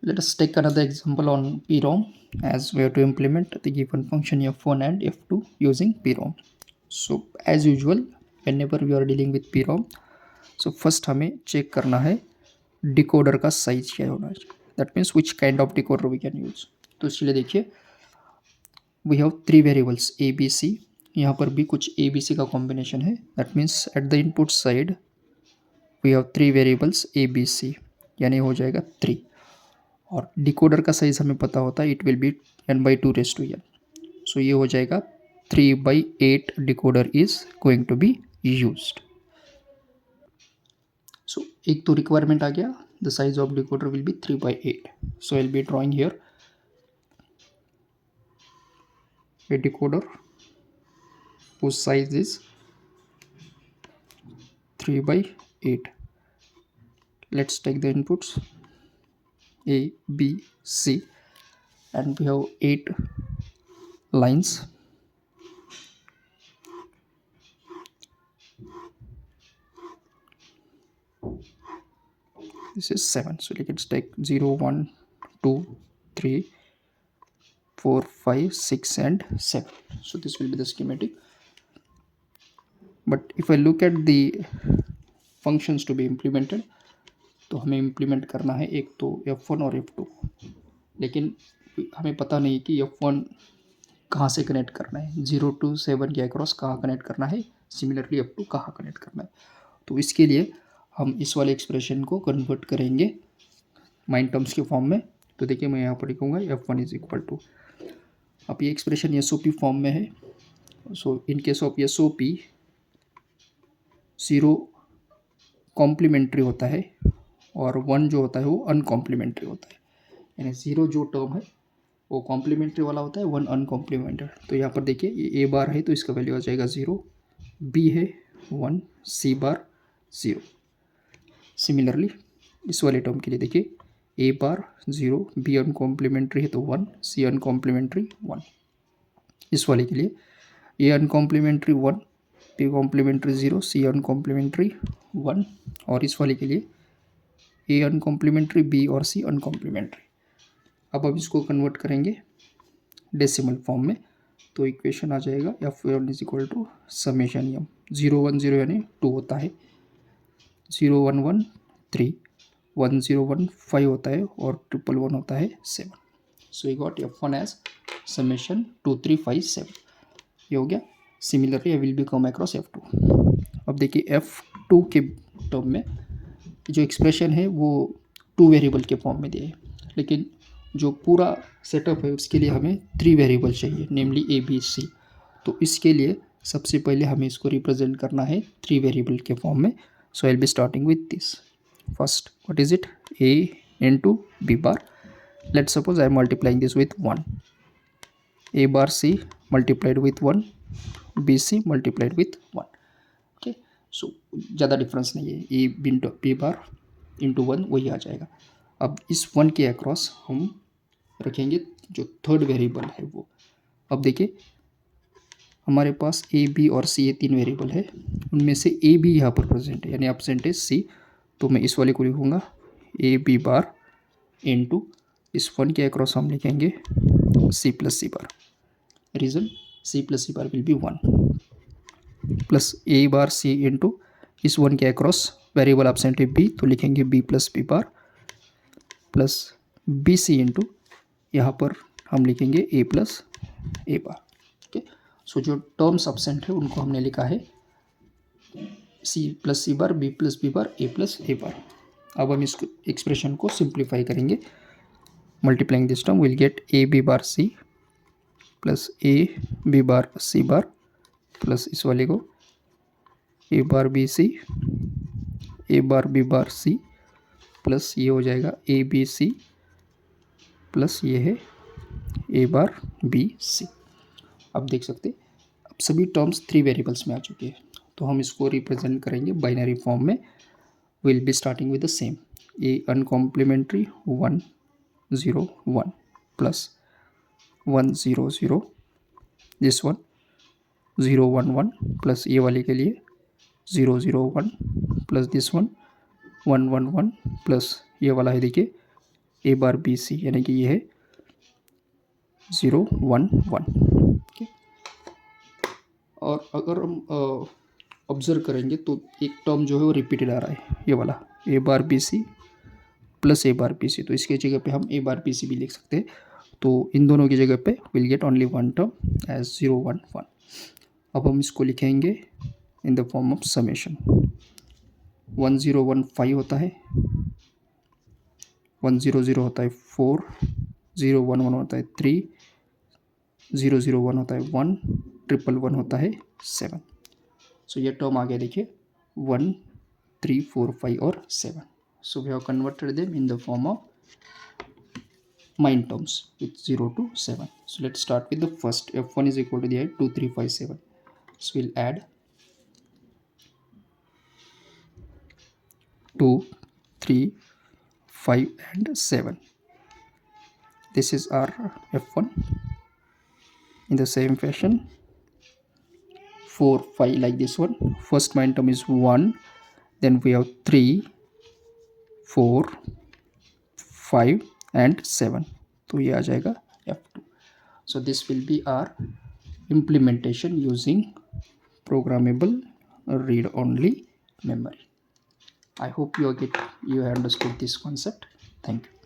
Let us take another example on PROM as we have to implement the given function f1 and f2 using PROM. So as usual, whenever we are dealing with PROM, so first हमें check करना है decoder का size क्या होना चाहिए. That means which kind of decoder we can use. तो इसलिए देखिए we have 3 variables A B C. यहाँ पर भी कुछ ए बी सी का कॉम्बिनेशन है. That means at the input side we have 3 variables A B C, यानी हो जाएगा 3. और डिकोडर का साइज हमें पता होता है, इट विल बी n/2 सो ये हो जाएगा 3/8 decoder is going to be used. So एक तो रिक्वायरमेंट आ गया, the size of decoder will be 3/8. So I will be drawing here a decoder whose size is 3/8. Let's take the inputs A, B, C, and we have 8 lines. This is 7. So let's take 0, 1, 2, 3, 4, 5, 6, and 7. So this will be the schematic. But if I look at the functions to be implemented, तो हमें implement करना है एक तो F1 और F2, लेकिन हमें पता नहीं कि F1 कहाँ से कनेक्ट करना है, 0 to 7 के अक्रॉस कहाँ कनेक्ट करना है, सिमिलरली F2 कहाँ कनेक्ट करना है. तो इसके लिए हम इस वाले एक्सप्रेशन को कन्वर्ट करेंगे माइन टर्म्स के फॉर्म में. तो देखिए मैं यहाँ पर लिखूँगा F1 इज इक्वल टू, अब ये एक्सप्रेशन SOP फॉर्म में है. So in case of SOP 0 complementary होता है और 1 जो होता है वो अनकॉम्प्लीमेंट्री होता है. यानी 0 जो टर्म है वो कॉम्प्लीमेंट्री वाला होता है, 1 अनकॉम्प्लीमेंट्री. तो यहाँ पर देखिए ये A बार है तो इसका वैल्यू आ जाएगा 0, B है 1, C बार 0. सिमिलरली इस वाले टर्म के लिए देखिए A बार 0, B अनकॉम्प्लीमेंट्री है तो 1, C अनकॉम्प्लीमेंट्री 1. इस वाले के लिए A अनकॉम्प्लीमेंट्री 1, B कॉम्प्लीमेंट्री 0, C अनकॉम्प्लीमेंट्री 1. और इस वाले के लिए A अनकॉम्प्लीमेंट्री, B और C अनकॉम्प्लीमेंट्री. अब इसको कन्वर्ट करेंगे डेसिमल फॉर्म में. तो इक्वेशन आ जाएगा F1 is equal to summation M. 0, 1, 0 यानी 2 होता है, 0, 1, 1, 3, 1, 0, 1, 5 होता है और 1, 1 होता है 7. So we got F1 as summation 2, 3, 5, 7. ये हो गया. Similarly I will be come across F2. अब देखिए F2 के टर्म में जो एक्सप्रेशन है वो 2 वेरिएबल के फॉर्म में दिया है, लेकिन जो पूरा सेटअप है उसके लिए हमें 3 वेरिएबल चाहिए, नेमली A, B, C. तो इसके लिए सबसे पहले हमें इसको रिप्रेजेंट करना है 3 वेरिएबल के फॉर्म में. So I will be starting with this. First what is it, A into B bar. Let's suppose I am multiplying this with 1. A bar C multiplied with 1, B C multiplied with 1. Okay, सो ज़्यादा difference नहीं है, A bar into 1 वही आ जाएगा. अब इस 1 के across हम रखेंगे जो थर्ड वेरिएबल है वो. अब देखिए हमारे पास A, B और C ये 3 वेरिएबल है, उनमें से A B यहाँ पर प्रेजेंट है यानी एब्सेंट है C. तो मैं इस वाले को लिखूँगा A B बार इंटू इस 1 के अक्रॉस हम लिखेंगे C plus C bar. Reason C plus C bar will be 1 plus A bar C into इस 1 के अक्रॉस वेरिएबल एब्सेंट है B तो लिखेंगे B plus B bar plus B C into यहाँ पर हम लिखेंगे A plus A bar. Okay, so जो टर्म्स एब्सेंट है उनको हमने लिखा है C plus C bar, B plus B bar, A plus A bar. अब हम इस एक्सप्रेशन को सिंप्लीफाई करेंगे. Multiplying this term will get A B bar C plus A B bar C bar plus इस वाले को A bar B C, A bar B bar C plus ये हो जाएगा A B C प्लस ये है A bar B C. अब देख सकते अब सभी टर्म्स 3 वेरिएबल्स में आ चुके हैं. तो हम इसको रिप्रेजेंट करेंगे बाइनरी फॉर्म में. Will be starting with the same A अनकॉम्प्लीमेंट्री 1, 0, 1 plus 1, 0, 0, this one 0, 1, 1 plus ये वाले के लिए 0, 0, 1 प्लस दिस वन 1, 1, 1 प्लस ये वाला है देखिए ए बार बी सी, यानी कि ये है 0 1 1। ओके, और अगर हम ऑब्जर्व करेंगे तो एक टर्म जो है वो रिपीटेड आ रहा है, ये वाला ए बार बी सी प्लस ए बार बी सी। तो इसके जगह पे हम ए बार बी सी भी लिख सकते हैं। तो इन दोनों की जगह पे will get only one term as 0 1 1। अब हम इसको लिखेंगे in the form of summation. 1015 होता है, 100 होता है 4, 011 होता है 3, 001 होता है 1, 111 होता है 7। सो ये टर्म आ गया देखिए 1 3 4 5 और 7। So we have converted them in the form of mind terms with 0 to 7. So let's start with the first. F1 is equal to the 2 3 5 7. So we'll add 2 3 5 and 7. This is our F1. In the same fashion 4 5 like this one. First mind term is 1, then we have 3 4 5 and 7, तो ये आ जाएगा F2. So this will be our implementation using programmable read only memory. I hope you have understood this concept. Thank you.